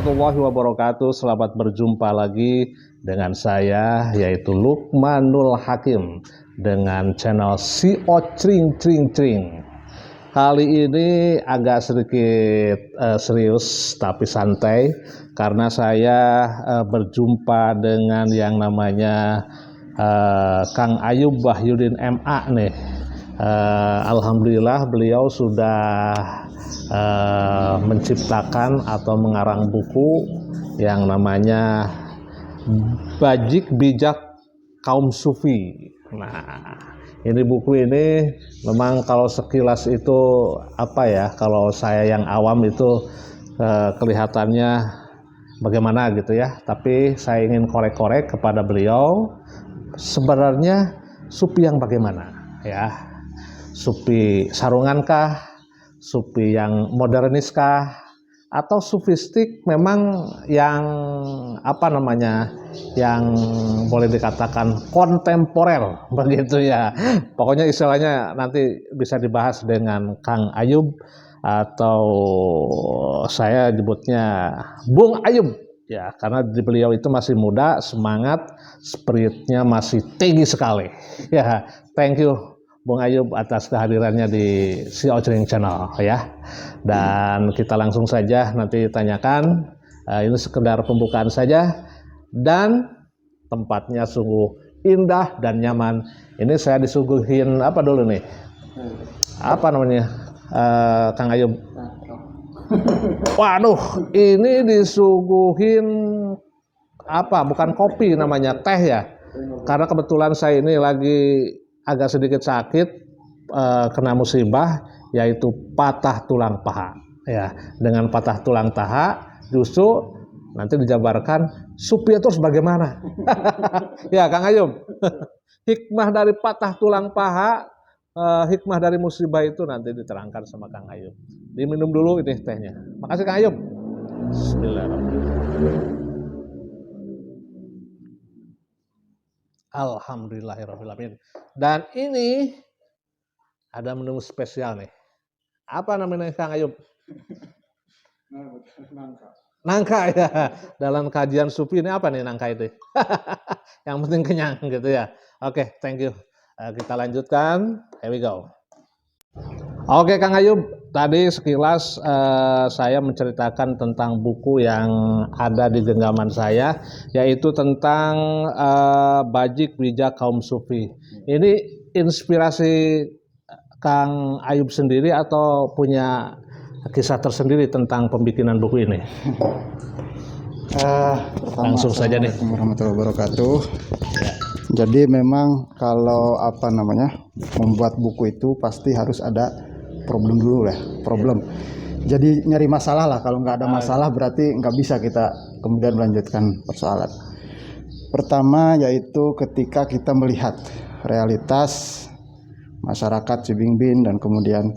warahmatullahi wabarakatuh. Selamat berjumpa lagi dengan saya, yaitu Lukmanul Hakim, dengan channel Si Ocring Tring Tring. Kali ini agak sedikit serius tapi santai, karena saya berjumpa dengan yang namanya Kang Ayub Wahyudin MA nih. Alhamdulillah beliau sudah menciptakan atau mengarang buku yang namanya Bajik Bijak Kaum Sufi. Nah, ini buku ini memang kalau sekilas itu apa ya, kalau saya yang awam itu kelihatannya bagaimana gitu ya, tapi saya ingin korek-korek kepada beliau, sebenarnya sufi yang bagaimana ya, sufi sarungankah, sufi yang moderniskah, atau sufistik memang yang apa namanya, yang boleh dikatakan kontemporer begitu ya. Pokoknya istilahnya nanti bisa dibahas dengan Kang Ayub, atau saya nyebutnya Bung Ayub ya, karena beliau itu masih muda, semangat, spiritnya masih tinggi sekali ya. Thank you Bung Ayub atas kehadirannya di Si Ocring Channel ya. Dan kita langsung saja nanti tanyakan. Ini sekedar pembukaan saja, dan tempatnya sungguh indah dan nyaman. Ini saya disuguhin apa dulu nih? Apa namanya, Kang Ayub? Waduh, ini disuguhin apa? Bukan kopi namanya, teh ya. Karena kebetulan saya ini lagi agak sedikit sakit, kena musibah, yaitu patah tulang paha ya. Dengan patah tulang paha justru nanti dijabarkan sufi itu bagaimana. Ya Kang Ayub, hikmah dari patah tulang paha, hikmah dari musibah itu nanti diterangkan sama Kang Ayub. Diminum dulu ini tehnya. Makasih Kang Ayub. Bismillahirrahmanirrahim. Alhamdulillahirrahmanirrahim. Dan ini ada menu spesial nih. Apa namanya Kang Ayub? Nangka ya. Dalam kajian sufi ini apa nih nangka itu? Yang penting kenyang gitu ya. Oke, thank you. Kita lanjutkan. Here we go. Oke Kang Ayub, tadi sekilas saya menceritakan tentang buku yang ada di genggaman saya, yaitu tentang Bajik Bijak Kaum Sufi. Ini inspirasi Kang Ayub sendiri atau punya kisah tersendiri tentang pembikinan buku ini? Langsung saja nih. Assalamualaikum warahmatullahi wabarakatuh. Ya. Jadi memang kalau apa namanya, membuat buku itu pasti harus ada problem dulu ya, problem. Jadi nyari masalah lah, kalau nggak ada masalah berarti nggak bisa kita kemudian melanjutkan persoalan. Pertama yaitu ketika kita melihat realitas masyarakat Cibimbing dan kemudian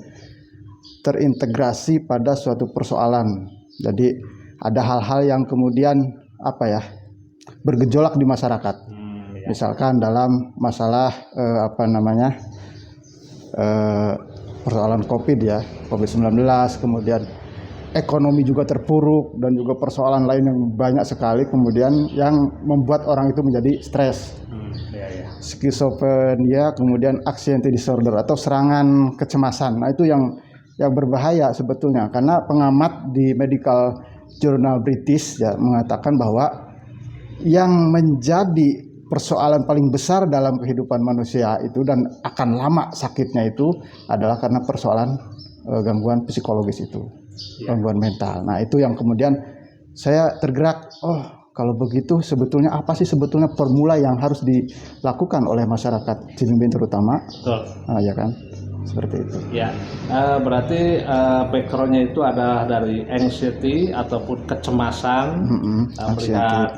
terintegrasi pada suatu persoalan. Jadi ada hal-hal yang kemudian apa ya, bergejolak di masyarakat. Misalkan dalam masalah apa namanya, persoalan COVID ya, COVID-19, kemudian ekonomi juga terpuruk, dan juga persoalan lain yang banyak sekali kemudian yang membuat orang itu menjadi stres. Skizofrenia, kemudian anxiety disorder atau serangan kecemasan. Nah, itu yang berbahaya sebetulnya, karena pengamat di Medical Journal British ya mengatakan bahwa yang menjadi persoalan paling besar dalam kehidupan manusia itu dan akan lama sakitnya itu adalah karena persoalan gangguan psikologis itu, gangguan mental. Nah, itu yang kemudian saya tergerak, oh kalau begitu sebetulnya apa sih sebetulnya formula yang harus dilakukan oleh masyarakat Cibimbing terutama. Nah, ya kan, seperti itu. Ya, berarti backgroundnya itu adalah dari anxiety ataupun kecemasan, melihat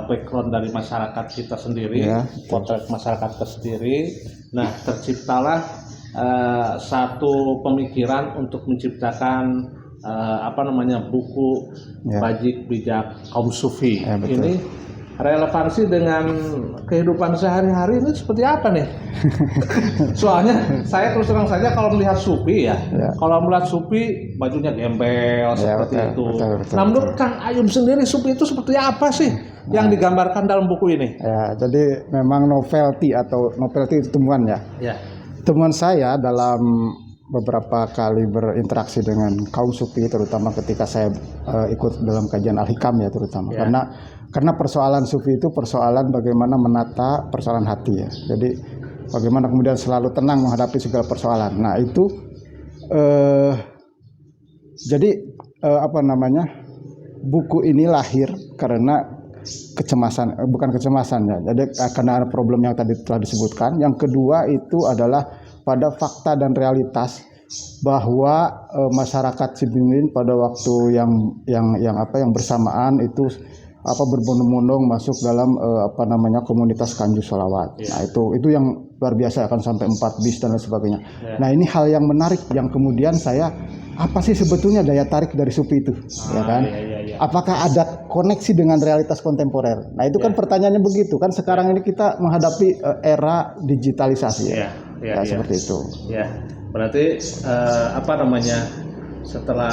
background dari masyarakat kita sendiri, potret masyarakat kita sendiri. Nah, terciptalah satu pemikiran untuk menciptakan apa namanya, buku Bajik Bijak Kaum Sufi. Ini relevansi dengan kehidupan sehari-hari ini seperti apa nih? Soalnya saya terus terang saja kalau melihat Supi ya. Kalau melihat Supi bajunya gembel seperti itu. Betul, Nah, menurut Kang Ayub sendiri Supi itu seperti apa sih yang digambarkan dalam buku ini? Ya, jadi memang novelty itu temuan ya. Ya. Temuan saya dalam beberapa kali berinteraksi dengan kaum Sufi, terutama ketika saya ikut dalam kajian Al-Hikam ya terutama, karena persoalan Sufi itu persoalan bagaimana menata persoalan hati ya. Jadi bagaimana kemudian selalu tenang menghadapi segala persoalan. Nah itu buku ini lahir karena bukan kecemasan ya. Jadi karena ada problem yang tadi telah disebutkan. Yang kedua itu adalah pada fakta dan realitas bahwa masyarakat Sibimin pada waktu yang bersamaan itu berbondong-bondong masuk dalam komunitas Kanjus Sholawat. Nah itu yang luar biasa, akan sampai 4 bis dan lain sebagainya. Nah ini hal yang menarik yang kemudian apa sih sebetulnya daya tarik dari Sufi itu, ya kan? Apakah ada koneksi dengan realitas kontemporer? Nah itu kan pertanyaannya begitu kan, sekarang ini kita menghadapi era digitalisasi seperti itu. Ya, berarti setelah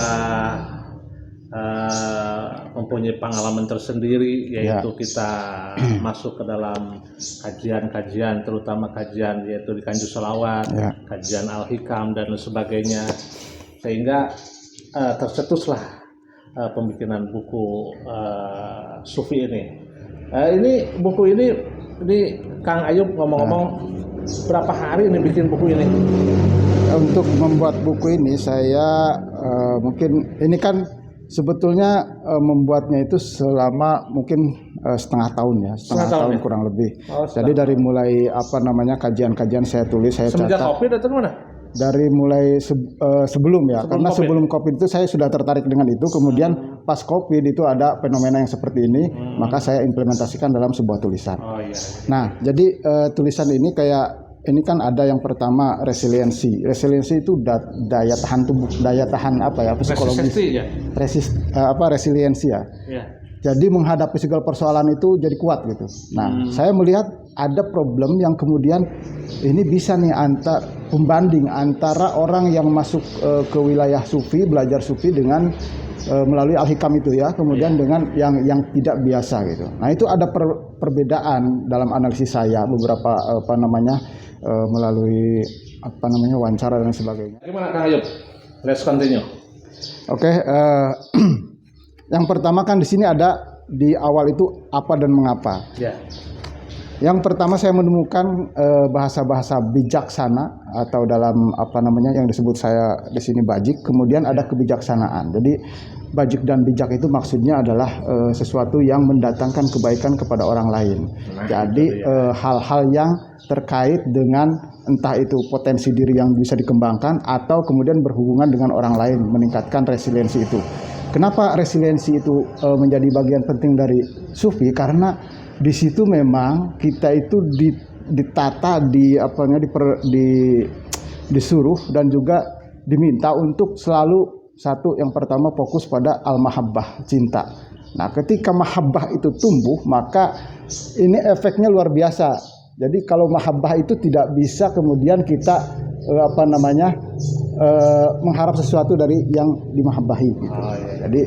mempunyai pengalaman tersendiri, yaitu kita masuk ke dalam kajian-kajian, terutama kajian yaitu di Kanjus Sholawat, kajian Al-Hikam dan sebagainya, sehingga tercetuslah pembikinan buku Sufi ini. Ini buku ini Kang Ayub ngomong-ngomong berapa hari ini bikin buku ini? Untuk membuat buku ini saya mungkin ini kan sebetulnya membuatnya itu selama mungkin setengah tahun ya, setengah tahun ya? Kurang lebih. Jadi dari mulai kajian-kajian saya tulis, saya semenjak catat. COVID atau mana? Dari mulai sebelum karena COVID. Sebelum COVID itu saya sudah tertarik dengan itu, kemudian pas COVID itu ada fenomena yang seperti ini, maka saya implementasikan dalam sebuah tulisan. Nah, jadi tulisan ini ini kan ada yang pertama resiliensi itu daya tahan tubuh, daya tahan psikologis, resiliensi ya. Jadi menghadapi segala persoalan itu jadi kuat gitu. Nah, saya melihat ada problem yang kemudian ini bisa nih pembanding antara orang yang masuk ke wilayah Sufi, belajar Sufi dengan melalui Al-Hikam itu ya, kemudian dengan yang tidak biasa gitu. Nah, itu ada perbedaan dalam analisis saya beberapa melalui wawancara dan sebagainya. Gimana Kang Ayub? Let's continue. Oke, yang pertama kan di sini ada di awal itu apa dan mengapa. Yang pertama saya menemukan bahasa-bahasa bijaksana atau dalam yang disebut saya di sini bajik. Kemudian ada kebijaksanaan. Jadi bajik dan bijak itu maksudnya adalah sesuatu yang mendatangkan kebaikan kepada orang lain. Jadi hal-hal yang terkait dengan entah itu potensi diri yang bisa dikembangkan atau kemudian berhubungan dengan orang lain, meningkatkan resiliensi itu. Kenapa resiliensi itu menjadi bagian penting dari Sufi? Karena di situ memang kita itu ditata, disuruh dan juga diminta untuk selalu yang pertama fokus pada al-mahabbah, cinta. Nah, ketika mahabbah itu tumbuh, maka ini efeknya luar biasa. Jadi kalau mahabbah itu tidak bisa kemudian kita mengharap sesuatu dari yang dimahabbahi gitu. Jadi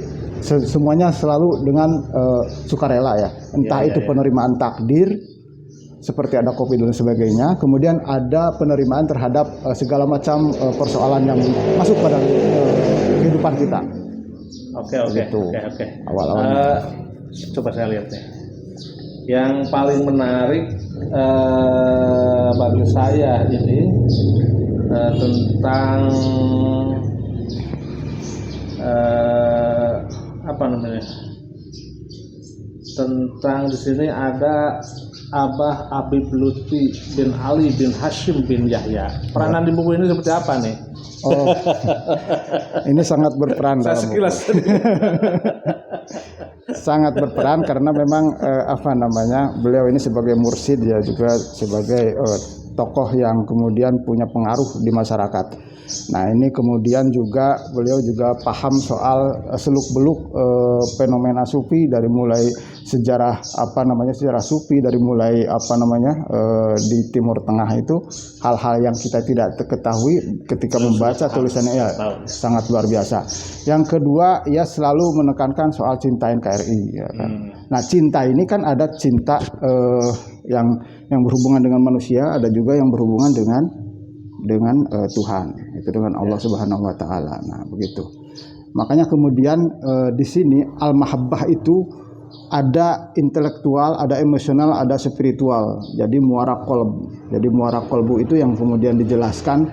semuanya selalu dengan sukarela ya. Entah itu penerimaan takdir seperti ada COVID dan sebagainya, kemudian ada penerimaan terhadap segala macam persoalan yang masuk pada kehidupan kita. Oke. Awal-awalnya. Coba saya lihat nih. Yang paling menarik bagi saya ini tentang tentang di sini ada Abah Habib Lutfi bin Ali bin Hashim bin Yahya. Peranan di buku ini seperti apa nih? Ini sangat berperan dalam buku. Sangat berperan karena memang beliau ini sebagai mursyid ya, juga sebagai tokoh yang kemudian punya pengaruh di masyarakat. Nah ini kemudian juga beliau juga paham soal seluk-beluk fenomena sufi dari mulai sejarah sejarah sufi dari mulai di Timur Tengah itu hal-hal yang kita tidak ketahui ketika membaca tulisannya ya sangat luar biasa. Yang kedua ia selalu menekankan soal cinta NKRI ya kan. Nah cinta ini kan ada cinta yang berhubungan dengan manusia, ada juga yang berhubungan dengan Tuhan, itu dengan Allah Subhanahu wa taala. Nah, begitu. Makanya kemudian di sini al-mahabbah itu ada intelektual, ada emosional, ada spiritual. Jadi muara qalb. Jadi muara qalbu itu yang kemudian dijelaskan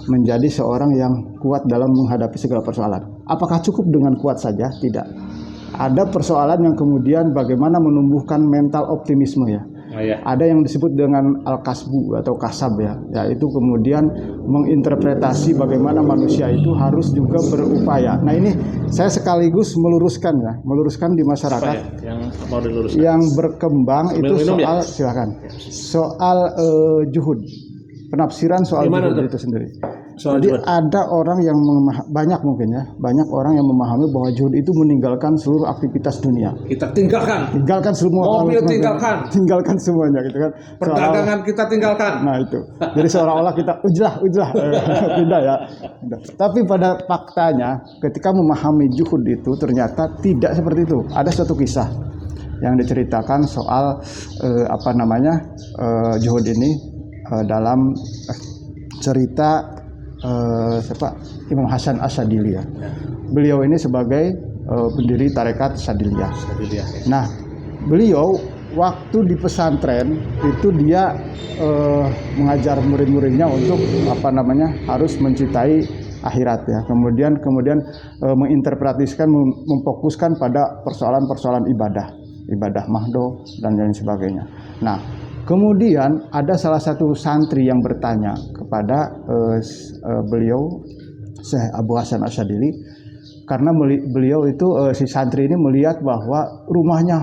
menjadi seorang yang kuat dalam menghadapi segala persoalan. Apakah cukup dengan kuat saja? Tidak. Ada persoalan yang kemudian bagaimana menumbuhkan mental optimisme ya. Ada yang disebut dengan al-kasbu atau kasab ya, yaitu kemudian menginterpretasi bagaimana manusia itu harus juga berupaya. Nah ini saya sekaligus meluruskan di masyarakat yang mau diluruskan. Yang berkembang itu soal silakan soal juhud, penafsiran soal juhud itu sendiri. Jadi ada orang yang banyak orang yang memahami bahwa juhud itu meninggalkan seluruh aktivitas dunia. Kita tinggalkan semua, mobil tinggalkan semuanya gitu kan. Perdagangan kita tinggalkan. Nah itu. Jadi seolah-olah kita ujlah tidak ya. Tapi pada faktanya ketika memahami juhud itu ternyata tidak seperti itu. Ada suatu kisah yang diceritakan soal juhud ini dalam cerita Imam Hasan Asyadili ya. Beliau ini sebagai pendiri tarekat Syadiliyah. Nah, beliau waktu di pesantren itu dia mengajar murid-muridnya untuk harus mencintai akhirat ya. Kemudian menginterpretasikan, memfokuskan pada persoalan-persoalan ibadah mahdoh dan lain sebagainya. Nah, kemudian ada salah satu santri yang bertanya kepada beliau Syekh Abu Hasan Asyadili, karena beliau itu si santri ini melihat bahwa rumahnya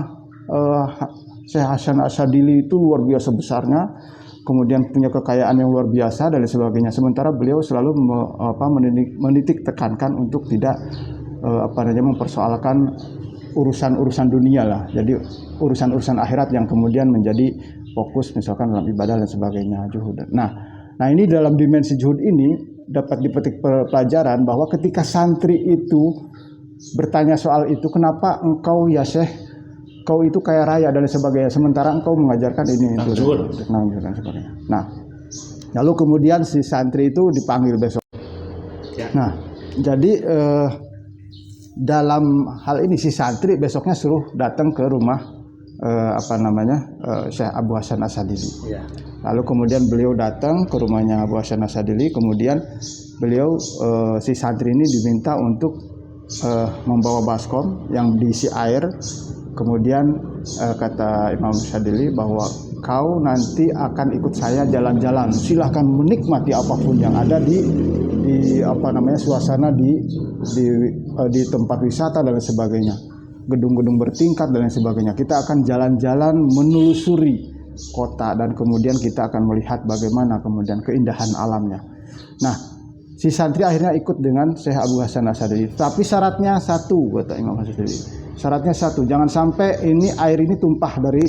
Syekh Hasan Asyadili itu luar biasa besarnya, kemudian punya kekayaan yang luar biasa dan sebagainya. Sementara beliau selalu menitik tekankan untuk tidak mempersoalkan urusan-urusan dunia lah. Jadi urusan-urusan akhirat yang kemudian menjadi fokus misalkan dalam ibadah dan sebagainya, juhud. Nah ini dalam dimensi juhud ini dapat dipetik pelajaran bahwa ketika santri itu bertanya soal itu, kenapa engkau ya Syekh, kau itu kaya raya dan sebagainya, sementara engkau mengajarkan ini itu dan sebagainya. Nah, lalu kemudian si santri itu dipanggil besok. Nah, jadi dalam hal ini si santri besoknya suruh datang ke rumah Syekh Abu Hasan Asyadili. Lalu kemudian beliau datang ke rumahnya Abu Hasan Asyadili, kemudian beliau si santri ini diminta untuk membawa baskom yang diisi air. Kemudian kata Imam Asyadili bahwa kau nanti akan ikut saya jalan-jalan, silahkan menikmati apapun yang ada di suasana di tempat wisata dan sebagainya, gedung-gedung bertingkat dan lain sebagainya. Kita akan jalan-jalan menelusuri kota dan kemudian kita akan melihat bagaimana kemudian keindahan alamnya. Nah, si santri akhirnya ikut dengan Syekh Abu Hasan Asyadili. Tapi syaratnya satu, kata Imam Asyadili. Syaratnya satu, jangan sampai air ini tumpah dari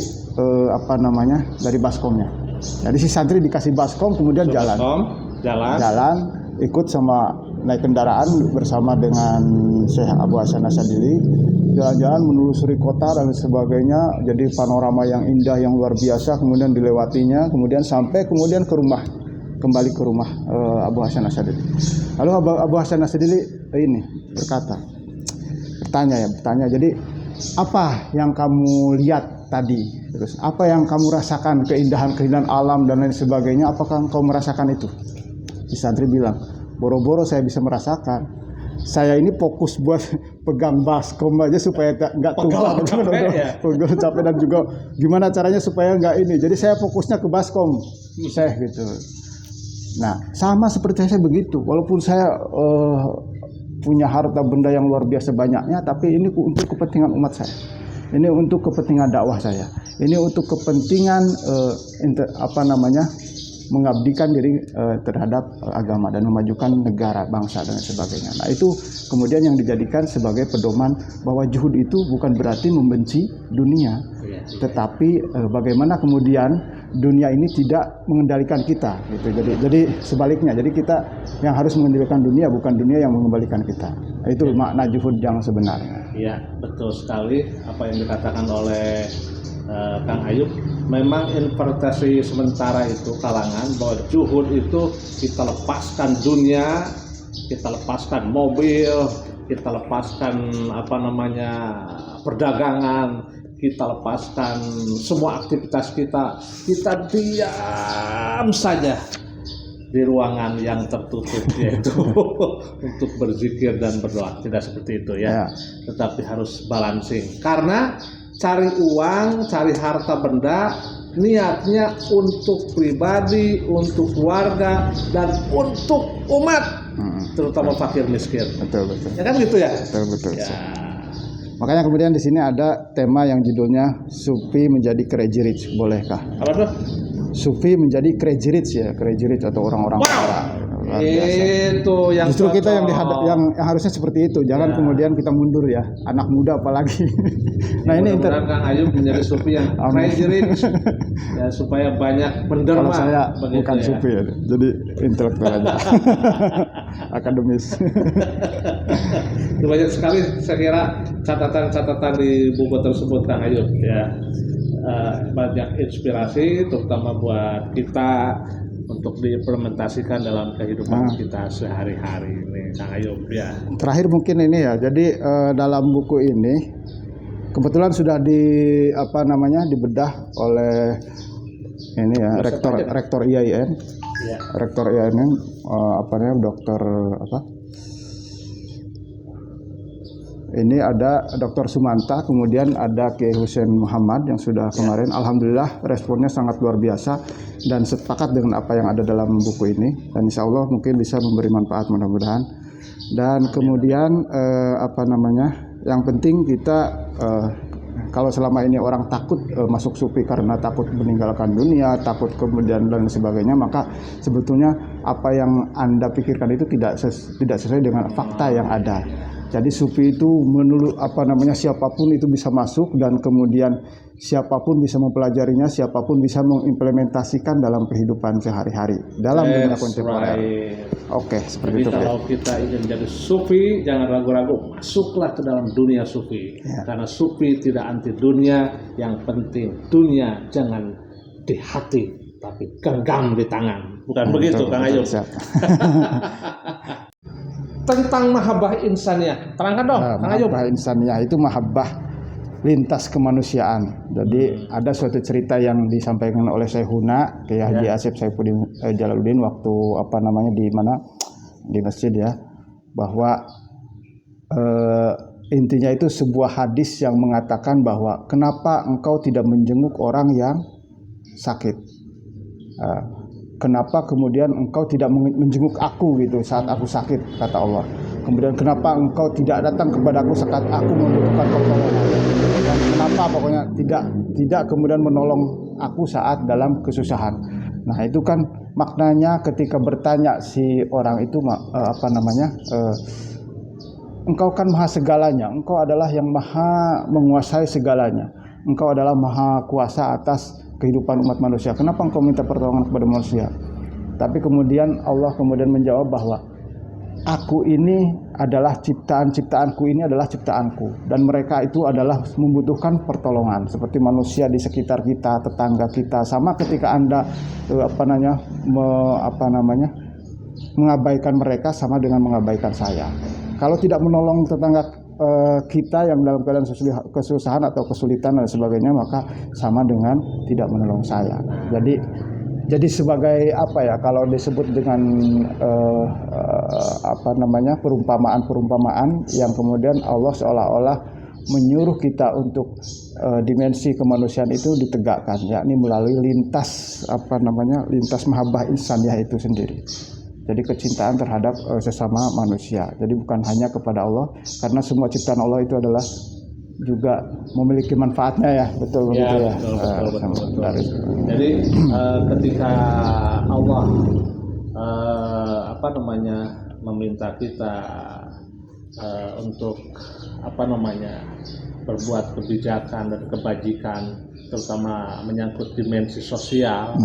dari baskomnya. Jadi si santri dikasih baskom kemudian jalan, ikut sama naik kendaraan bersama dengan Syekh Abu Hasan Asyadili, jalan-jalan menelusuri kota dan sebagainya. Jadi panorama yang indah yang luar biasa kemudian dilewatinya, kemudian sampai kemudian kembali ke rumah Abu Hasan Asyadili. Lalu Abu Hasan Asyadili bertanya, jadi apa yang kamu lihat tadi? Terus apa yang kamu rasakan, keindahan alam dan lain sebagainya, apakah engkau merasakan itu? Si santri bilang, boro-boro saya bisa merasakan. Saya ini fokus buat pegang baskom aja supaya nggak tumpah, pegel capek dan juga gimana caranya supaya nggak ini. Jadi saya fokusnya ke baskom, saya gitu. Nah, sama seperti saya begitu. Walaupun saya punya harta benda yang luar biasa banyaknya, tapi ini untuk kepentingan umat saya. Ini untuk kepentingan dakwah saya. Ini untuk kepentingan mengabdikan diri terhadap agama dan memajukan negara, bangsa dan sebagainya. Nah, itu kemudian yang dijadikan sebagai pedoman bahwa juhud itu bukan berarti membenci dunia, tetapi bagaimana kemudian dunia ini tidak mengendalikan kita gitu. Jadi sebaliknya, jadi kita yang harus mengendalikan dunia, bukan dunia yang mengembalikan kita. Itu makna juhud yang sebenarnya. Iya, betul sekali apa yang dikatakan oleh Kang Ayub. Memang interpretasi sementara itu kalangan bahwa juhud itu kita lepaskan dunia, kita lepaskan mobil, kita lepaskan perdagangan, kita lepaskan semua aktivitas kita diam saja di ruangan yang tertutup, yaitu untuk berzikir dan berdoa. Tidak seperti itu ya. Tetapi harus balancing, karena cari uang, cari harta benda, niatnya untuk pribadi, untuk keluarga, dan untuk umat, terutama fakir miskin. Betul. Ya kan gitu ya? Betul. Ya. Makanya kemudian di sini ada tema yang judulnya Sufi menjadi crazy rich, bolehkah? Apa tuh? Sufi menjadi crazy rich ya, crazy rich atau orang-orang kaya. Itu yang justru kita yang harusnya seperti itu, jangan kemudian kita mundur ya, anak muda apalagi. Nah ini Kang Ayub menjadi sufi yang crazy rich ya, supaya banyak penderma. Kalau saya bukan ya. sufi ya, jadi intelektual aja. Akademis. Banyak sekali saya kira catatan-catatan di buku tersebut Kang Ayub ya. Banyak inspirasi terutama buat kita untuk diimplementasikan dalam kehidupan kita sehari-hari ini, Kang Ayub ya. Terakhir mungkin ini ya, jadi dalam buku ini kebetulan sudah dibedah oleh ini ya, rektor IAIN, rektor IAIN dokter ini ada Dr. Sumanta, kemudian ada Kiai Hussein Muhammad yang sudah kemarin. Alhamdulillah responnya sangat luar biasa dan sepakat dengan apa yang ada dalam buku ini, dan insya Allah mungkin bisa memberi manfaat mudah-mudahan. Dan kemudian yang penting kita kalau selama ini orang takut masuk sufi karena takut meninggalkan dunia, takut kemudian dan sebagainya, maka sebetulnya apa yang Anda pikirkan itu tidak sesuai dengan fakta yang ada. Jadi sufi itu siapapun itu bisa masuk, dan kemudian siapapun bisa mempelajarinya, siapapun bisa mengimplementasikan dalam kehidupan sehari-hari dalam dunia kontemporer. Oke, seperti itu. Kalau kita ingin menjadi sufi, jangan ragu-ragu, masuklah ke dalam dunia sufi. Karena sufi tidak anti dunia, yang penting dunia jangan di hati, tapi genggam di tangan. Bukan begitu, Kang Ayub? Tentang mahabbah insaniyah, terangkan dong, Kang Ayub. Mahabbah insaniyah itu mahabbah lintas kemanusiaan. Jadi ada suatu cerita yang disampaikan oleh Syekhuna Kiai Haji Asep Saifuddin Jalaluddin waktu di masjid ya, bahwa intinya itu sebuah hadis yang mengatakan bahwa kenapa engkau tidak menjenguk orang yang sakit. Kenapa kemudian engkau tidak menjenguk aku gitu saat aku sakit, kata Allah. Kemudian kenapa engkau tidak datang kepadaku saat aku membutuhkan pertolongan. Dan kenapa pokoknya tidak kemudian menolong aku saat dalam kesusahan. Nah itu kan maknanya ketika bertanya si orang itu engkau kan maha segalanya, engkau adalah yang maha menguasai segalanya, engkau adalah maha kuasa atas kehidupan umat manusia. Kenapa engkau minta pertolongan kepada manusia? Tapi kemudian Allah kemudian menjawab bahwa aku ini adalah ciptaanku ini adalah ciptaanku, dan mereka itu adalah membutuhkan pertolongan seperti manusia di sekitar kita, tetangga kita. Sama ketika Anda mengabaikan mereka sama dengan mengabaikan saya. Kalau tidak menolong tetangga kita yang dalam keadaan kesusahan atau kesulitan dan sebagainya, maka sama dengan tidak menolong saya. Jadi sebagai kalau disebut dengan perumpamaan yang kemudian Allah seolah-olah menyuruh kita untuk dimensi kemanusiaan itu ditegakkan, yakni melalui lintas mahabbah insaniyah itu sendiri. Jadi kecintaan terhadap sesama manusia. Jadi bukan hanya kepada Allah, karena semua ciptaan Allah itu adalah juga memiliki manfaatnya ya, betul begitu ya. Betul. Jadi ketika Allah meminta kita untuk berbuat kebijakan dan kebajikan, terutama menyangkut dimensi sosial,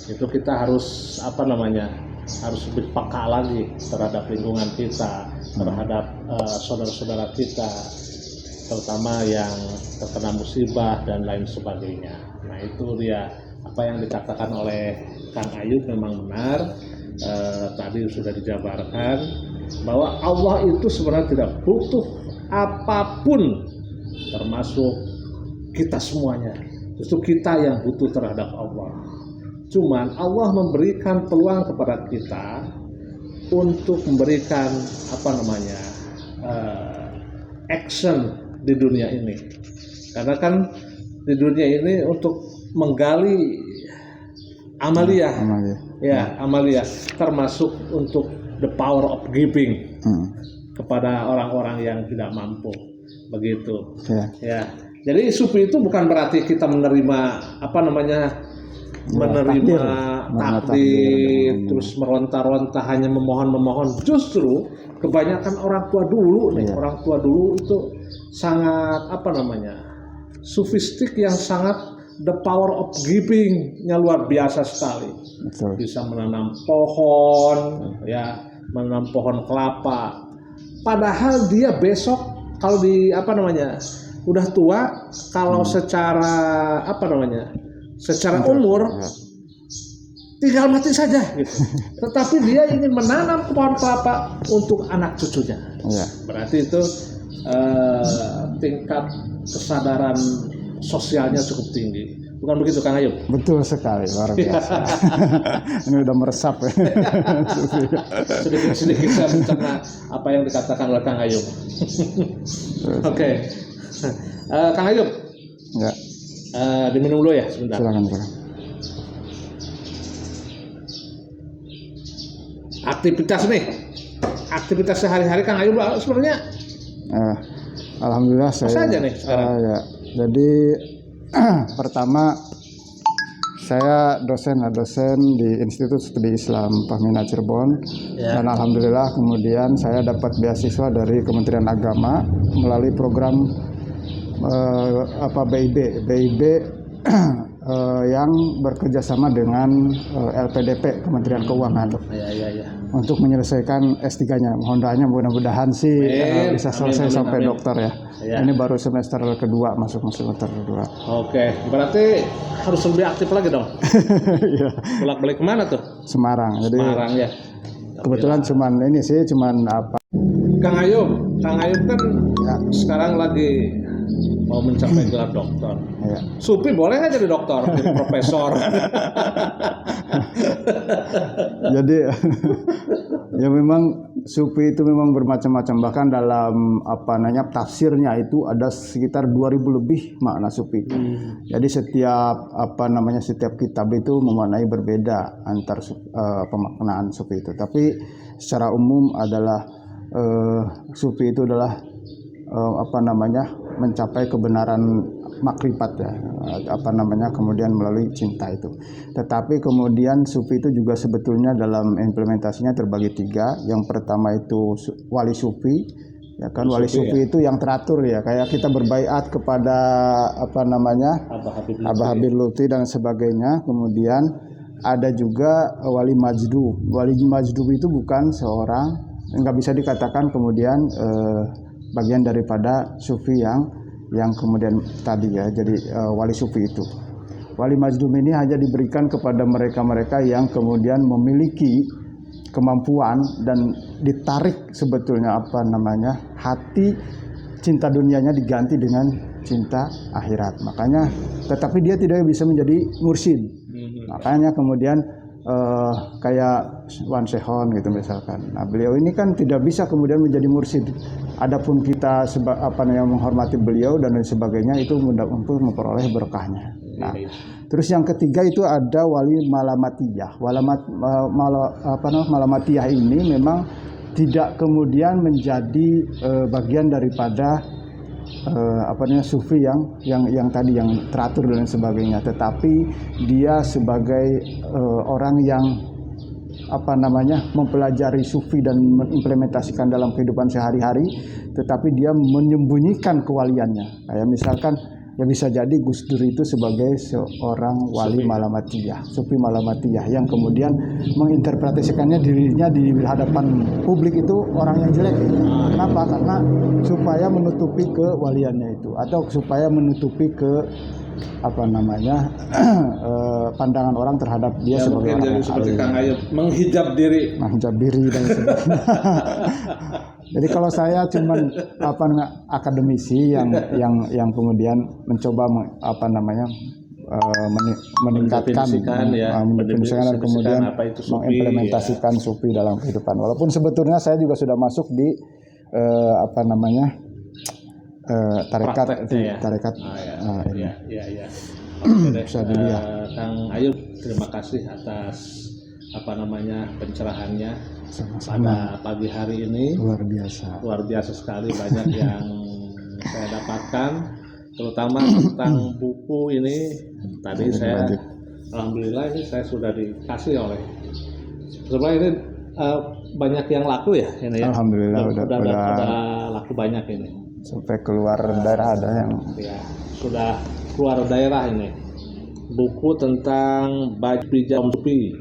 itu kita harus harus lebih peka lagi terhadap lingkungan kita, terhadap saudara-saudara kita, terutama yang terkena musibah dan lain sebagainya. Nah, itu dia apa yang dikatakan oleh Kang Ayub memang benar. Tadi sudah dijabarkan bahwa Allah itu sebenarnya tidak butuh apapun, termasuk kita semuanya. Justru kita yang butuh terhadap Allah. Cuman Allah memberikan peluang kepada kita untuk memberikan action di dunia ini. Karena kan di dunia ini untuk menggali amaliyah. Amaliyah termasuk untuk the power of giving kepada orang-orang yang tidak mampu, begitu. Ya. Jadi sufi itu bukan berarti kita menerima takdir, terus meronta-ronta hanya memohon. Justru kebanyakan orang tua dulu itu sangat sufistik, yang sangat the power of giving-nya luar biasa sekali. Betul. Bisa menanam pohon, menanam pohon kelapa. Padahal dia besok kalau udah tua, kalau secara umur tinggal mati saja gitu. Tetapi dia ingin menanam pohon kelapa untuk anak cucunya. Berarti itu tingkat kesadaran sosialnya cukup tinggi. Bukan begitu, Kang Ayub? Betul sekali, luar biasa. Ini udah meresap ya. Sedikit saya mencerna apa yang dikatakan oleh Kang Ayub. Oke. Kang Ayub. Ya. Diminum dulu ya sebentar. Silakan. Aktivitas sehari-hari Kang Ayub sebenarnya. Alhamdulillah saya. Aja nih sekarang. Jadi pertama saya dosen di Institut Studi Islam Fahmina Cirebon, dan alhamdulillah kemudian saya dapat beasiswa dari Kementerian Agama melalui program BIB yang bekerjasama dengan LPDP Kementerian Keuangan untuk menyelesaikan S3-nya. Mudah-mudahan sih bisa selesai sampai dokter ya. Ini baru semester kedua, masuk semester kedua. Oke, berarti harus lebih aktif lagi dong. Bolak-balik kemana tuh? Semarang. Jadi Semarang ya. Kebetulan cuman Kang Ayub kan sekarang lagi mau mencapai gelar doktor. Supi boleh nggak jadi dokter, jadi profesor? Jadi ya memang sufi itu memang bermacam-macam, bahkan dalam tafsirnya itu ada sekitar 2000 lebih makna sufi. Jadi setiap kitab itu memaknai berbeda antar pemaknaan sufi itu. Tapi secara umum adalah sufi itu adalah mencapai kebenaran makrifat ya, kemudian melalui cinta itu. Tetapi kemudian sufi itu juga sebetulnya dalam implementasinya terbagi 3. Yang pertama itu wali sufi, wali sufi itu yang teratur ya, kayak kita berbaiat kepada Abah Habib Lutfi dan sebagainya. Kemudian ada juga wali majdub. Wali majdub itu bukan seorang, nggak bisa dikatakan kemudian bagian daripada sufi yang kemudian tadi ya, jadi wali sufi itu. Wali majdum ini hanya diberikan kepada mereka-mereka yang kemudian memiliki kemampuan dan ditarik sebetulnya hati cinta dunianya diganti dengan cinta akhirat. Makanya tetapi dia tidak bisa menjadi mursyid. Makanya kemudian kayak Wan Sehon gitu misalkan. Nah, beliau ini kan tidak bisa kemudian menjadi mursyid. Adapun kita menghormati beliau dan lain sebagainya, itu untuk memperoleh berkahnya. Nah, terus yang ketiga itu ada wali malamatiyah. Malamatiyah ini memang tidak kemudian menjadi bagian daripada sufi yang tadi yang teratur dan sebagainya, tetapi dia sebagai orang yang mempelajari sufi dan mengimplementasikan dalam kehidupan sehari-hari, tetapi dia menyembunyikan kewaliannya. Kayak misalkan ya bisa jadi Gus Dur itu sebagai seorang wali malamatiyah, sufi malamatiyah yang kemudian menginterpretasikannya dirinya di hadapan publik itu orang yang jelek. Kenapa? Karena supaya menutupi kewaliannya itu, atau supaya menutupi pandangan orang terhadap dia ya, sebagai orang jadi seperti Kang Ayub menghijab diri dan sebagainya. Jadi kalau saya cuman akademisi yang kemudian mencoba meningkatkan mendefinisikan dan kemudian mengimplementasikan sufi dalam kehidupan. Walaupun sebetulnya saya juga sudah masuk di tarekat. Bisa dilihat. Kang Ayub, terima kasih atas pencerahannya pada pagi hari ini. Luar biasa sekali, banyak yang saya dapatkan, terutama tentang buku ini. Tadi saya alhamdulillah ini saya sudah dikasih oleh sebenarnya ini banyak yang laku ya ini ya. Alhamdulillah udah laku banyak ini. Sampai keluar daerah ada yang sudah keluar daerah ini. Buku tentang Bajik Sufi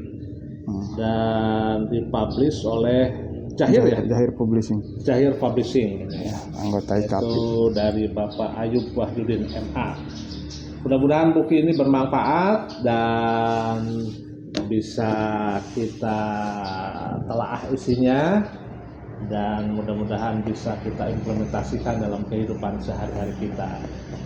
dan dipublish oleh Jahir Publishing ya, anggota IKAP itu dari Bapak Ayub Wahyudin MA. Mudah-mudahan buku ini bermanfaat dan bisa kita telaah isinya, dan mudah-mudahan bisa kita implementasikan dalam kehidupan sehari-hari kita.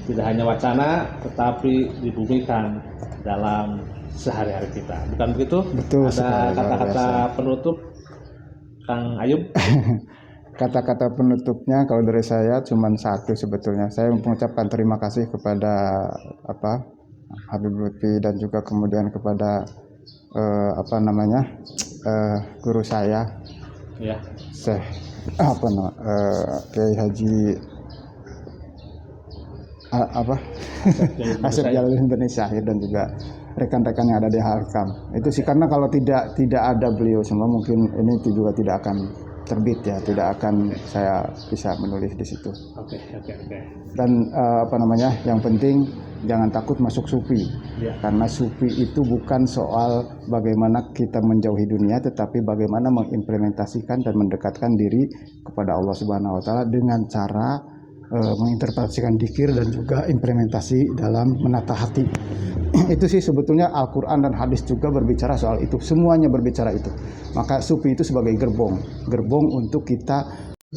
Tidak hanya wacana, tetapi dibumikan dalam sehari-hari kita. Bukan begitu? Betul. Ada kata-kata penutup, Kang Ayub? Kata-kata penutupnya kalau dari saya cuma satu sebetulnya. Saya mengucapkan terima kasih kepada Habib Lutfi dan juga kemudian kepada guru saya. Ya. Syekh Kiai Haji Asep Jalaluddin bin Syahid dan juga rekan-rekan yang ada di Halkam. Itu sih, karena kalau tidak ada beliau semua mungkin ini juga tidak akan terbit ya, tidak akan saya bisa menulis di situ. Oke. Dan yang penting jangan takut masuk sufi. Ya. Karena sufi itu bukan soal bagaimana kita menjauhi dunia, tetapi bagaimana mengimplementasikan dan mendekatkan diri kepada Allah Subhanahu wa taala dengan cara menginterpretasikan dzikir dan juga implementasi dalam menata hati. Itu sih sebetulnya Al-Quran dan hadis juga berbicara soal itu, semuanya berbicara itu. Maka sufi itu sebagai gerbong untuk kita.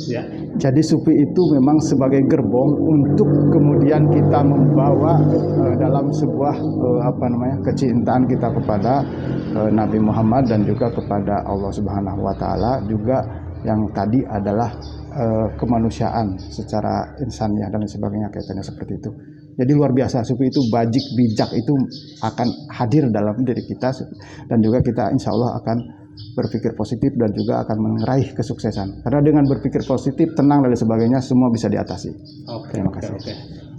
Ya. Jadi sufi itu memang sebagai gerbong untuk kemudian kita membawa dalam sebuah kecintaan kita kepada Nabi Muhammad dan juga kepada Allah Subhanahu wa taala, juga yang tadi adalah kemanusiaan secara insaniah dan sebagainya, kaitannya seperti itu. Jadi luar biasa, sufi itu bajik bijak itu akan hadir dalam diri kita, dan juga kita insya Allah akan berpikir positif dan juga akan meraih kesuksesan. Karena dengan berpikir positif, tenang dan sebagainya, semua bisa diatasi. Terima kasih.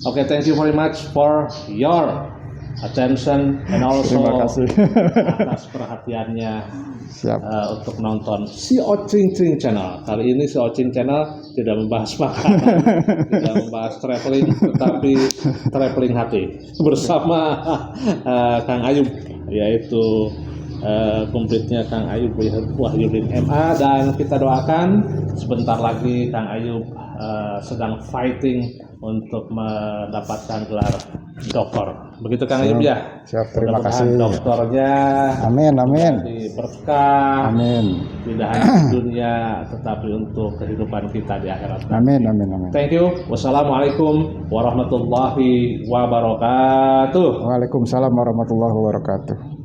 Okay, thank you very much for your attention and also atas perhatiannya. Siap. Untuk nonton Si Ocing Cing Channel. Kali ini Si Ocing Channel tidak membahas makanan, tidak membahas traveling, tetapi traveling hati bersama Kang Ayub, yaitu komplitnya Kang Ayub Wahyudin MA, dan kita doakan sebentar lagi Kang Ayub sedang fighting untuk mendapatkan gelar doktor. Begitu Kang Ayub ya. Siap, terima kasih. Doktornya amin. Berkah. Amin. Tidak hanya di dunia tetapi untuk kehidupan kita di akhirat. Amin. Thank you. Wassalamualaikum warahmatullahi wabarakatuh. Waalaikumsalam warahmatullahi wabarakatuh.